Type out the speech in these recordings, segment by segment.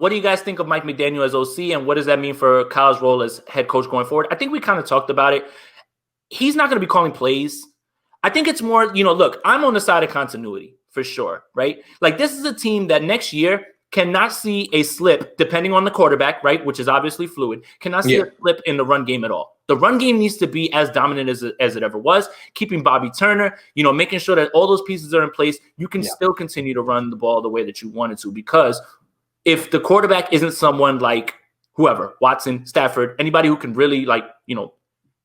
what do you guys think of Mike McDaniel as OC, and what does that mean for Kyle's role as head coach going forward? I think we kind of talked about it. He's not going to be calling plays. I think it's more, look, I'm on the side of continuity for sure, right? Like, this is a team that next year cannot see a slip depending on the quarterback, right? Which is obviously fluid. Cannot see a slip in the run game at all. The run game needs to be as dominant as it ever was, keeping Bobby Turner, making sure that all those pieces are in place. You can still continue to run the ball the way that you wanted to, because if the quarterback isn't someone like whoever, Watson, Stafford, anybody who can really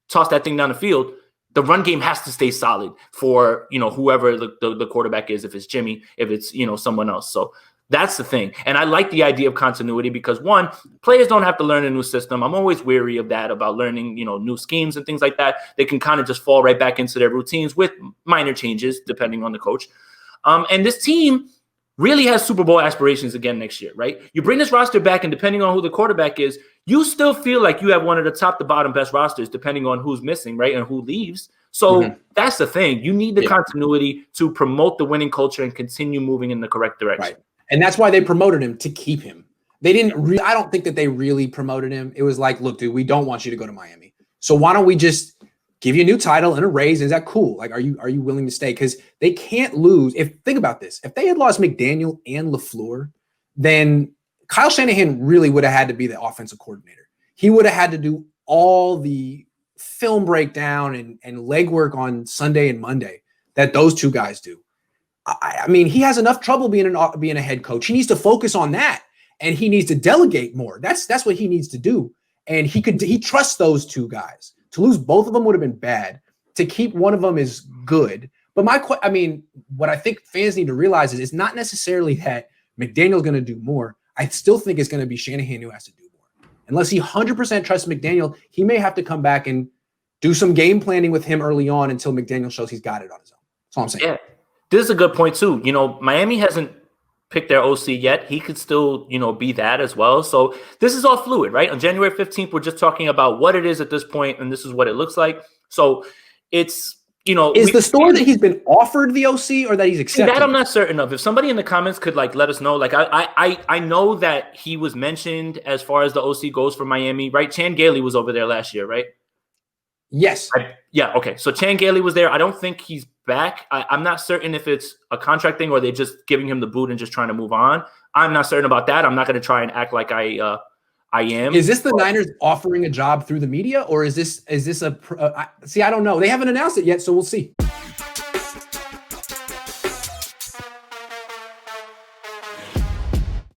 toss that thing down the field, the run game has to stay solid for, whoever the quarterback is, if it's Jimmy, if it's, someone else. So that's the thing. And I like the idea of continuity because, one, players don't have to learn a new system. I'm always weary of that, about learning, new schemes and things like that. They can kind of just fall right back into their routines with minor changes depending on the coach. And this team really has Super Bowl aspirations again next year, right? You bring this roster back, and depending on who the quarterback is, you still feel like you have one of the top to bottom best rosters depending on who's missing, right, and who leaves. So that's the thing. You need the continuity to promote the winning culture and continue moving in the correct direction. Right. And that's why they promoted him, to keep him. They didn't I don't think that they really promoted him. It was like, look, dude, we don't want you to go to Miami. So why don't we just give you a new title and a raise? Is that cool? Like, are you willing to stay? Because they can't lose. Think about this. If they had lost McDaniel and LaFleur, then Kyle Shanahan really would have had to be the offensive coordinator. He would have had to do all the film breakdown and legwork on Sunday and Monday that those two guys do. I mean, he has enough trouble being a head coach. He needs to focus on that, and he needs to delegate more. That's what he needs to do. And he trusts those two guys. To lose both of them would have been bad. To keep one of them is good. But what I think fans need to realize is it's not necessarily that McDaniel's going to do more. I still think it's going to be Shanahan who has to do more. Unless he 100% trusts McDaniel, he may have to come back and do some game planning with him early on until McDaniel shows he's got it on his own. That's all I'm saying. Yeah. This is a good point too. Miami hasn't picked their OC yet. He could still, be that as well. So this is all fluid, right? On January 15th, we're just talking about what it is at this point, and this is what it looks like. So it's, is the story that he's been offered the OC or that he's accepted? That I'm not certain of. If somebody in the comments could let us know. Like I know that he was mentioned as far as the OC goes for Miami, right? Chan Gailey was over there last year, right? Yes. Okay. So Chan Gailey was there. I don't think he's back. I'm not certain if it's a contract thing or they're just giving him the boot and just trying to move on. I'm not certain about that. I'm not going to try and act like I am. Is this the Niners offering a job through the media, or is this see, I don't know. They haven't announced it yet, so we'll see.